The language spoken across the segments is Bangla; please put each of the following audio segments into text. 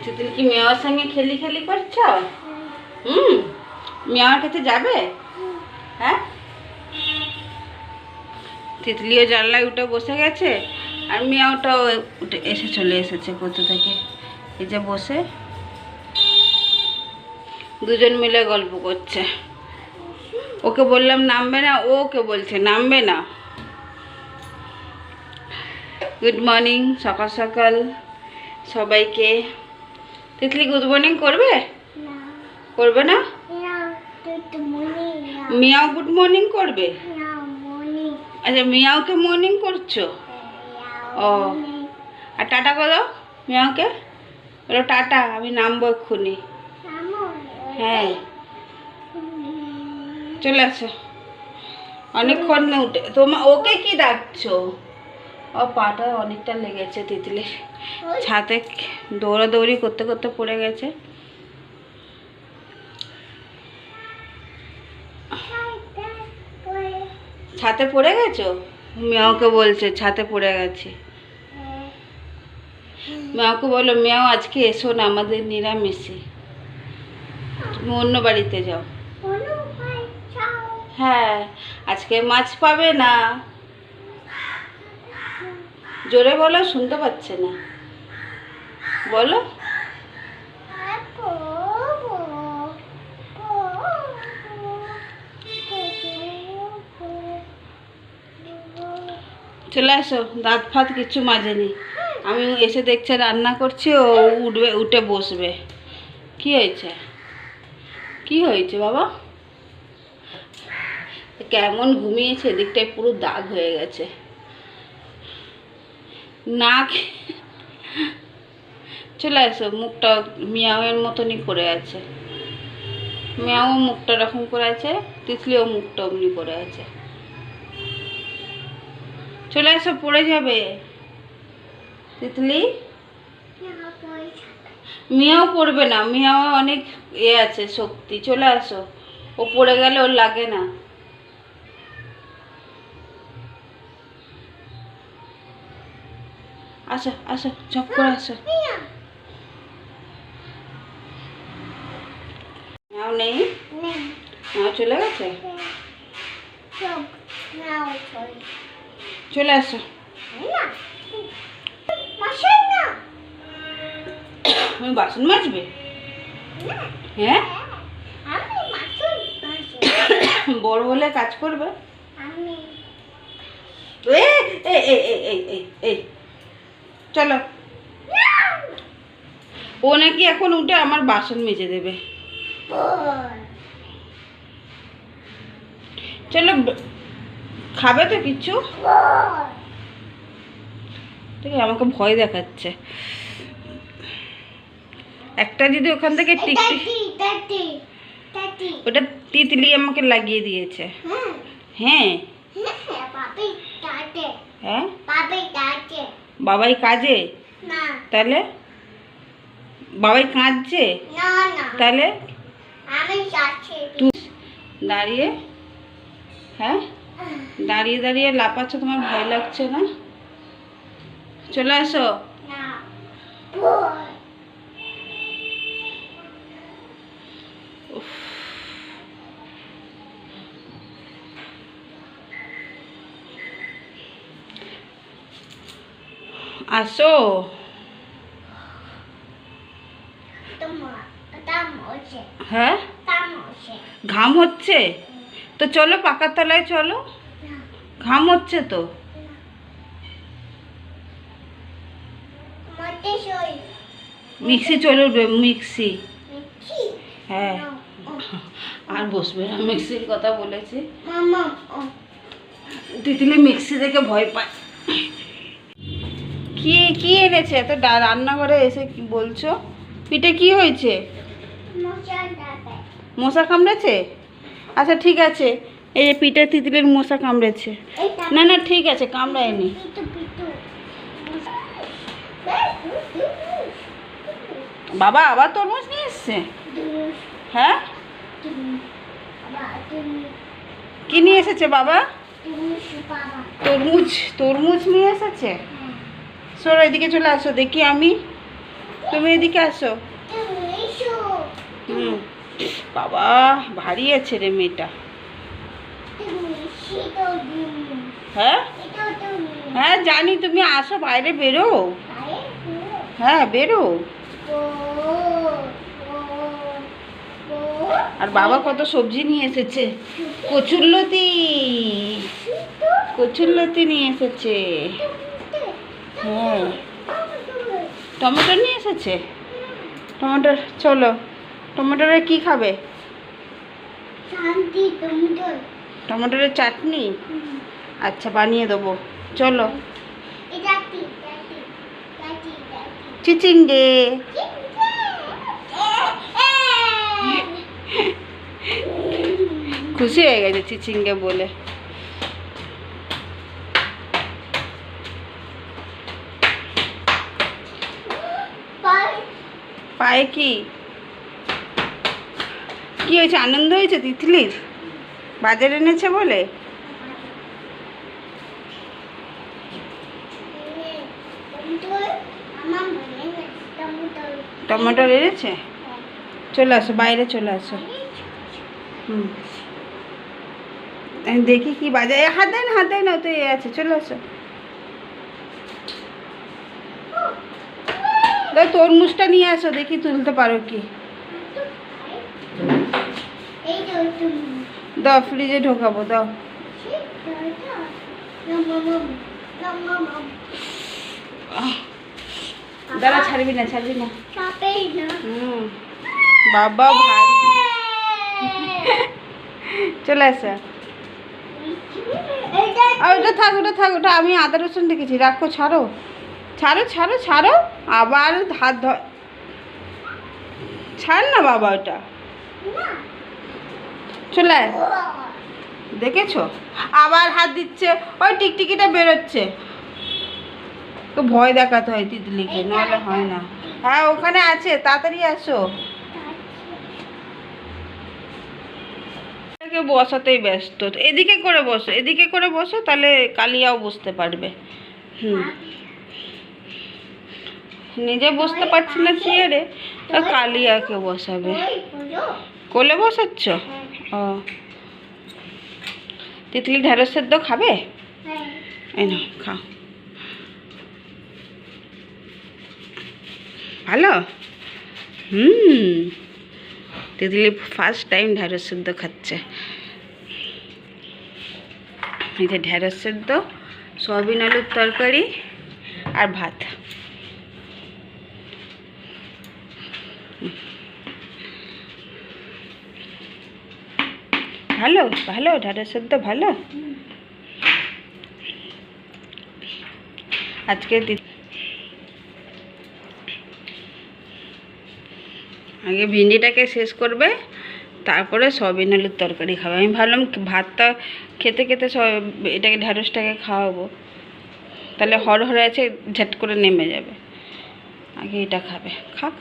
তিতলি কি মেয়ার সঙ্গে খেলি খেলি করছো? মেয়ার কাছে যাবে? হ্যাঁ, তিতলিও জানলায় উঠে বসে গেছে আর মেয়াওটাও উঠে চলে এসেছে কোথা থেকে, এই যে বসে দুজন মিলে গল্প করছে। ওকে বললাম নামবে না, ও ওকে বলছে নামবে না। গুড মর্নিং সকাল সকাল সবাইকে। তিতলি গুড মর্নিং করবে? করবে না? মিয়াও গুড মর্নিং করবে? আচ্ছা, মিয়াওকে মর্নিং করছো? ও, আর টাটা করো মিয়াওকে, বলো টাটা, আমি নামবো এক্ষুনি। হ্যাঁ, চলে আসো। অনেকক্ষণ উঠে ওকে কি ডাকছো? ও পাটা অনেকটা লেগেছে তিতলির, ছাদে দৌড়াদৌড়ি করতে করতে পড়ে গেছে। ছাতে পড়ে গেছো? মেয়াওকে বলছে ছাতে পড়ে গেছে। মেয়াওকে বলো মেয়াও আজকে এসো না আমাদের নিরামিষে, তুমি অন্য বাড়িতে যাও। হ্যাঁ, আজকে মাছ পাবে না। জোরে বলো, শুনতে পাচ্ছে না, বলো। চলে আসো, দাঁত ফাত কিছু মাজেনি। আমি এসে দেখছে রান্না করছি, ও উঠবে, উঠে বসবে। কি হয়েছে? কি হয়েছে বাবা? কেমন ঘুমিয়েছে, এদিকটায় পুরো দাগ হয়ে গেছে। নাক, চলে আসো। মুখটা মিয়াওয়ের মতনই করে আছে, মিয়াও মুখটা এরকম করে আছে, তিতলিও মুখটা অমনি করে আছে। চলে আসো, পড়ে যাবে তিতলি। মিয়াও পড়বে না, মিয়াও অনেক আছে শক্তি। চলে আসো, ও পড়ে গেলে ওর লাগে না। আসো আসো, ঝপ করে আসো। মিয়াও নেই? মিয়াও চলে গেছে? চলে আসো। তুমি বাসন মাজবে? হ্যাঁ, বড় হলে কাজ করবে। এই চলো, ও নাকি এখন উঠে আমার বাসন মেজে দেবে। চলো, খাবে তো কিছু? ঠিক আছে, আমাকে ভয় দেখাচ্ছে। একটা যদি ওখান থেকে টিকটিক, ওটা তিতলি আমাকে লাগিয়ে দিয়েছে। হ্যাঁ হ্যাঁ, বাবাই কাজে? তাহলে বাবাই কাঁদছে? তাহলে দাঁড়িয়ে, হ্যাঁ দাঁড়িয়ে দাঁড়িয়ে লাফাচ্ছ, তোমার ভয় লাগছে না? চলে আসো। আসো। হ্যাঁ, ঘাম হচ্ছে তো চলো পাকার তলায় চলো। ঘাম হচ্ছে তো। মিক্সি চলে উঠবে, মিক্সি। হ্যাঁ, আর বসবে না, মিক্সির কথা বলেছি। তিতলি মিক্সি দেখে ভয় পায়। কি কি এনেছে এত রান্নাঘরে এসে? কি বলছো? পিঠে কি হয়েছে? মশা কামড়েছে? আচ্ছা ঠিক আছে, এই যে পিঠে তিতলির মশা কামড়েছে। না না ঠিক আছে, কামড়ায়নি। বাবা আবার তরমুজ নিয়ে এসছে? হ্যাঁ, কি নিয়ে এসেছে বাবা? তরমুজ। তরমুজ নিয়ে এসেছে। সরো এদিকে চলে আসো, দেখি আমি। তুমি এদিকে আসো। হুম, বাবা ভারী আছে রে মেয়েটা। হ্যাঁ হ্যাঁ জানি, তুমি আসো, বাইরে বেরো। হ্যাঁ বেরো। আর বাবা কত সবজি নিয়ে এসেছে, কচুরলতি, কচুরলতি নিয়ে এসেছে। হ্যাঁ টমেটো নিয়ে এসেছে। টমেটোর, চলো টমেটোরে কি খাবে? টমেটোরের চাটনি? আচ্ছা বানিয়ে দেবো, চলো। চিচিঙ্গে। খুশি হয়ে গেছে চিচিঙ্গে বলে। পায়ে কি কি হয়েছে? আনন্দ হয়েছে তিতলির বাজার এনেছে বলে? টমেটো এনেছে? চলে আসো, বাইরে চলে আসো। হুম, দেখি কি বাজার। হাত দেয় না, হাত দেয় না, তো এ আছে, চলে আসো। তরমুজটা নিয়ে আসো, দেখি তুলতে পারো কি। দাও, ফ্রিজে ঢোকাবো, দাও। দাঁড়া, ছাড়বি না, ছাড়বি না। হুম, বাবা ভারী। চলে আসো। ওটা থাক, ওটা থাক, ওটা আমি আদা রসুন দেখেছি, রাখো, ছাড়ো ছাড়ো ছাড়ো ছাড়ো। আবার হাত ধর, ছাড় না বাবা ওটা। চলে দেখেছো আবার হাত দিচ্ছে, ওই টিকটিকিটা বেরোচ্ছে। তো ভয় দেখাতে হয় তিতলিকে, নাহলে হয় না। হ্যাঁ ওখানে আছে, তাড়াতাড়ি আসো। বসাতেই ব্যস্ত, এদিকে করে বসো, এদিকে করে বসো, তাহলে কালিয়াও বসতে পারবে। হুম, নিজে বসতে পারছি না চেয়ারে, কালিয়াকে বসাবে। কোলে বসাচ্ছ? ও, তিতলি ঢেঁড়স সেদ্ধ খাবে? এই নাও, খাও। ভালো? হুম, তিতলি ফার্স্ট টাইম ঢেঁড়স সেদ্ধ খাচ্ছে। এই যে ঢেঁড়স সেদ্ধ, সয়াবিন আলুর তরকারি আর ভাত। ভালো ভালো, ঢেঁড়স সেদ্ধ ভালো। আজকে আগে ভিন্ডিটাকে শেষ করবে, তারপরে সয়াবিন আলুর তরকারি খাবে। আমি ভাবলাম ভাতটা খেতে খেতে সব এটাকে ঢেঁড়সটাকে খাওয়াবো, তাহলে হড়হড়ে আছে, ঝট করে নেমে যাবে। আগে এটা খাবে, খাক।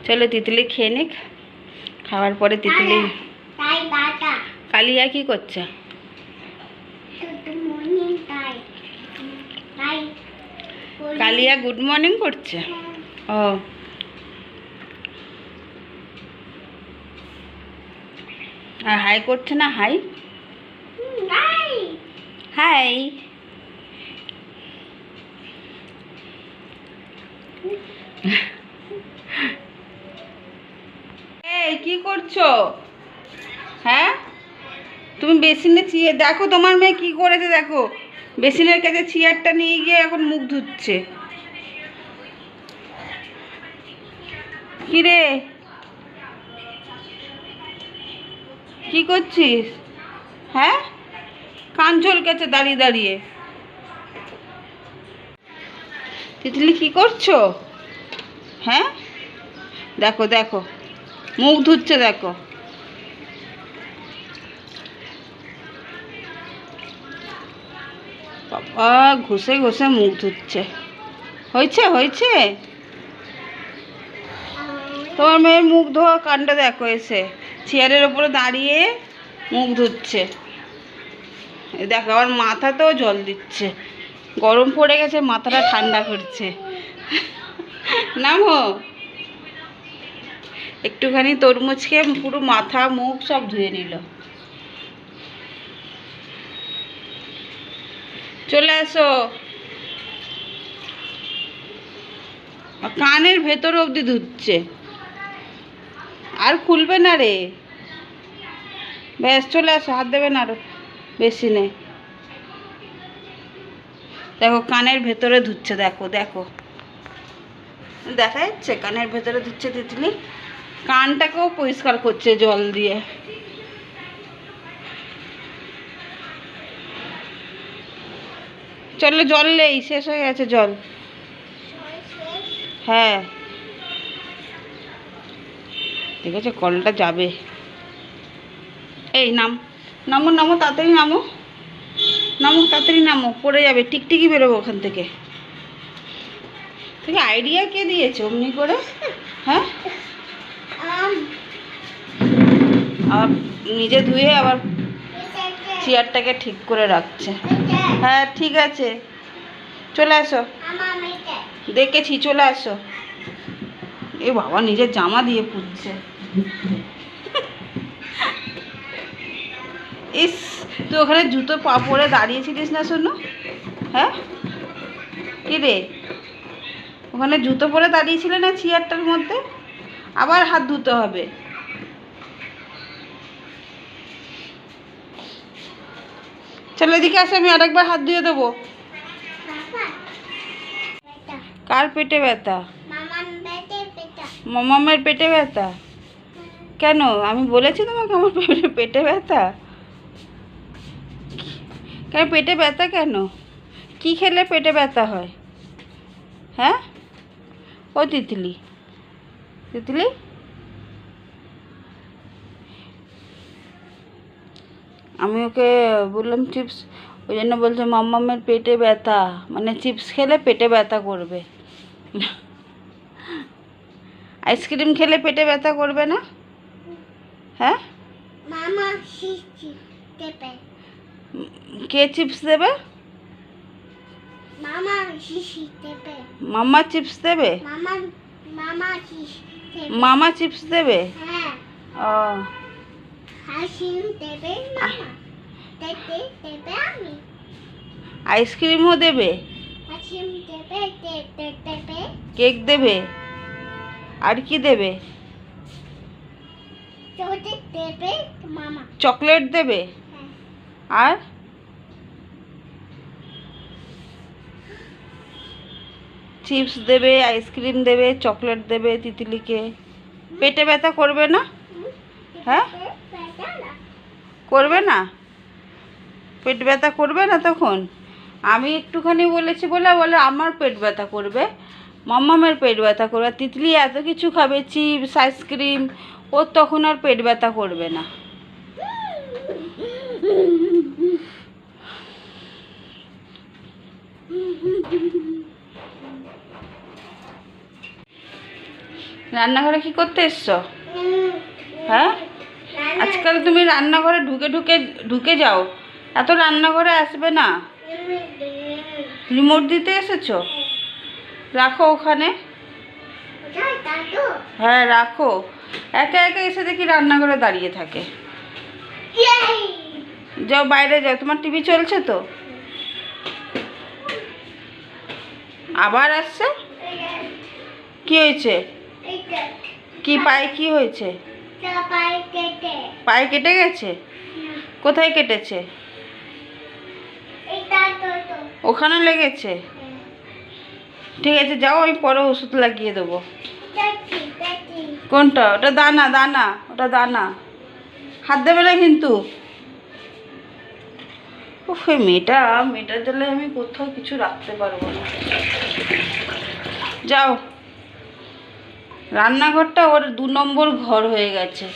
চলো তিতলি খেয়ে নিক, খাওয়ার পরে তিতলি। কালিয়া কি করছে? কালিয়া গুড মর্নিং করছে। ও, আর হাই করছে না? High high. এই কি করছো? হ্যাঁ তুমি বেসিনে চিয়ে দেখো, তোমার মেয়ে কি করেছে দেখো, বেসিনের কাছে চেয়ারটা নিয়ে গিয়ে এখন মুখ ধুচ্ছে। কি রে, কি করছিস? হ্যাঁ, কান চলকেছে দাঁড়িয়ে দাঁড়িয়ে। তিতলি কি করছো? হ্যাঁ দেখো দেখো, মুখ ধুচ্ছে দেখো। বাবা ঘষে ঘষে মুখ ধুচ্ছে। হয়েছে হয়েছে, তোমার মেয়ের মুখ ধোয়া কাণ্ড দেখো, এসে চেয়ারের ওপরে দাঁড়িয়ে মুখ ধুচ্ছে। দেখো আবার মাথাতেও জল দিচ্ছে, গরম পড়ে গেছে, মাথাটা ঠান্ডা করছে। নামো। একটুখানি তরমুজ খেয়ে পুরো মাথা মুখ সব ধুয়ে নিল। চলে আসো। কানের ভেতর অবধি ধুচ্ছে, আর খুলবে না রে। ব্যাস চলে আসো, হাত দেবে না আরো বেশি নেই। দেখো কানের ভেতরে ধুচ্ছে, দেখো দেখো দেখা যাচ্ছে কানের ভেতরে ধুচ্ছে তিতলি। কানটাকেও পরিষ্কার করছে জল দিয়ে। চলো জল নেই, শেষ হয়ে গেছে জল। হ্যাঁ ঠিক আছে, কলটা যাবে। এই নামো নামো তাড়াতাড়ি নামো, নামো তাড়াতাড়ি নামো, পড়ে যাবে, টিকটিকি বেরোবো ওখান থেকে। তোকে আইডিয়া কে দিয়েছে অমনি করে? হ্যাঁ আবার নিজে ধুয়ে আবার চেয়ারটাকে ঠিক করে রাখছে। হ্যাঁ ঠিক আছে, চলে আসো। দেখেছি, চলে আসো। এ বাবা, নিজের জামা দিয়ে পুচ্ছে। ইস, তুই ওখানে জুতো পা পরে দাঁড়িয়েছিলিস না শোনো? হ্যাঁ কি রে, ওখানে জুতো পরে দাঁড়িয়েছিলে না চেয়ারটার মধ্যে? আবার হাত ধুতে হবে। চলো এদিকে আসো, আমি আরেকবার হাত ধুয়ে দেবো। কার পেটে ব্যথা? মামামের পেটে ব্যথা? কেন, আমি বলেছি তোমাকে আমার পেটে ব্যথা? কেন পেটে ব্যথা কেন? কি খেলে পেটে ব্যথা হয়? হ্যাঁ ও তিতলি, তিতলি আমি ওকে বললাম চিপস, ওই জন্য বলছে মাম্মামের পেটে ব্যথা, মানে চিপস খেলে পেটে ব্যথা করবে। আইসক্রিম খেলে পেটে ব্যথা করবে না? হ্যাঁ কে চিপস দেবে? মামা চিপস দেবে? মামা চিপস দেবে? ও আইসক্রিমও দেবে, কেক দেবে, আর কি দেবে? চকলেট দেবে, আর চিপস দেবে, আইসক্রিম দেবে, চকলেট দেবে তিতলিকে। পেটে ব্যথা করবে না? হ্যাঁ করবে না? পেট ব্যথা করবে না তখন? আমি একটুখানি বলেছি বলে বলে আমার পেট ব্যথা করবে, মাম্মামের পেট ব্যথা করবে। তিতলি এত কিছু খাবে, চিপস আইসক্রিম, ওর তখন আর পেট ব্যথা করবে না। রান্নাঘরে কি করতে এসছো? হ্যাঁ আজকাল তুমি রান্নাঘরে ঢুকে ঢুকে ঢুকে যাও, এত রান্নাঘরে আসবে না। রিমোট দিতে এসেছো? রাখো ওখানে। হ্যাঁ রাখো, একা একা এসে দেখি রান্নাঘরে দাঁড়িয়ে থাকে। যাও বাইরে যাও, তোমার টিভি চলছে তো। আবার আসছে? কি হয়েছে? কি পায়ে কি হয়েছে? পায়ে কেটে গেছে? কোথায় কেটেছে? ওখানে লেগেছে? ঠিক আছে যাও, আমি পরে ওষুধ লাগিয়ে দেবো। কোনটা? ওটা দানা, দানা ওটা দানা, হাত দেবে না কিন্তু। ওই মেয়েটার জন্য আমি কোথাও কিছু রাখতে পারবো না। যাও, রান্নাঘরটা ওর 2 নম্বর ঘর হয়ে গেছে।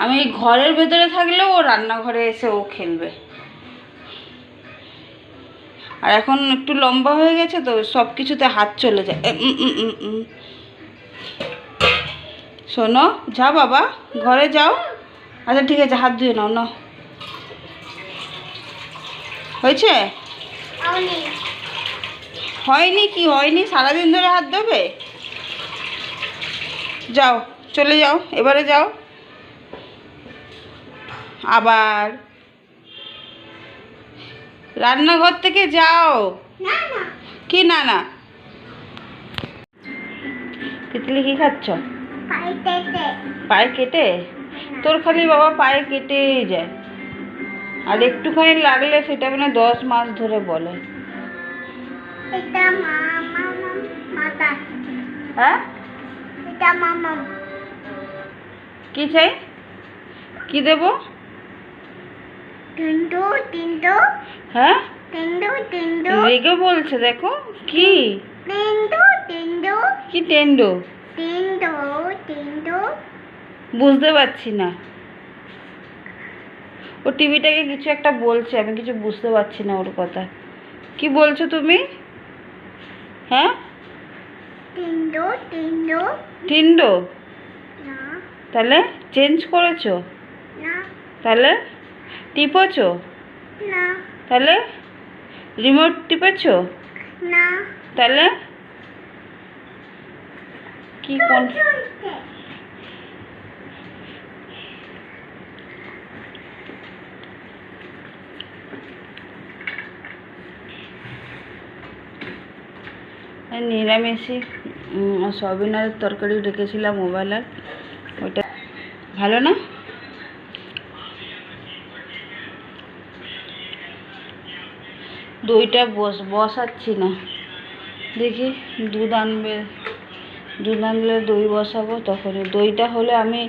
আমি এই ঘরের ভেতরে থাকলেও ও রান্নাঘরে এসে ও খেলবে। আর এখন একটু লম্বা হয়ে গেছে তো সব কিছুতে হাত চলে যায়। শোনো, যাও বাবা ঘরে যাও। আচ্ছা ঠিক আছে, হাত ধুয়ে নাও। না হয়েছে? হয়নি? কি হয়নি? সারাদিন ধরে হাত ধোবে? যাও, চলে যাও, এবারে যাও। আবার রান্নাঘর থেকে যাও। কি না না? তিতলি কি খাচ্ছ? পায়ে কেটে? তোর খালি বাবা পায়ে কেটেই যায়, আর একটুখানি লাগলে সেটা মানে 10 মাস ধরে বলে। হ্যাঁ, কি চাই? কি দেব? হ্যাঁ, রেগে বলছে, দেখো কি কি টেন্ডো, বুঝতে পারছি না। ও টিভিটাকে কিছু একটা বলছে, আমি কিছু বুঝতে পারছি না ওর কথা। কি বলছো তুমি? হ্যাঁ, টিন্ডো? তাহলে চেঞ্জ করেছো? তাহলে টিপেছো? তাহলে রিমোট টিপেছো? তাহলে কি কোন? নিরামিষই সয়াবিন আলুর তরকারি রেখেছিলাম মোবাইলের, ওইটা ভালো না। দইটা বসাচ্ছি না, দেখি দুধ আনলে দই বসাবো, তখন দইটা হলে আমি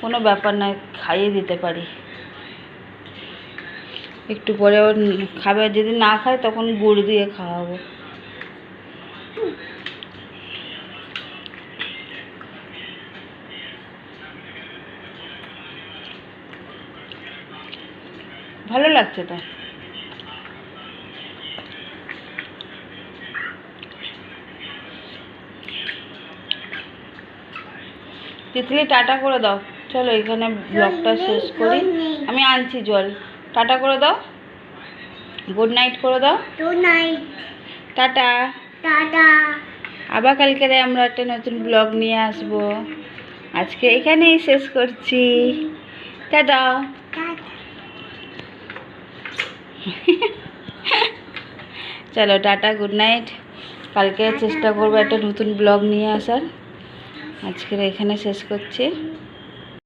কোনো ব্যাপার না, খাইয়ে দিতে পারি। একটু পরে আবার খাবে, যদি না খায় তখন গুড় দিয়ে খাওয়াবো। ভালো লাগছে তো। তিতলি টাটা করে দাও, চলো এখানে ব্লগটা শেষ করি। আমি আনছি জল। টাটা করে দাও, গুড নাইট করে দাও। টাটা। আবার কালকে আমরা একটা নতুন ব্লগ নিয়ে আসবো। আজকে এখানেই শেষ করছি। টাটা। চলো টাটা, গুড নাইট। কালকে চেষ্টা করবো একটা নতুন ব্লগ নিয়ে আসার। আজকের এখানে শেষ করছি।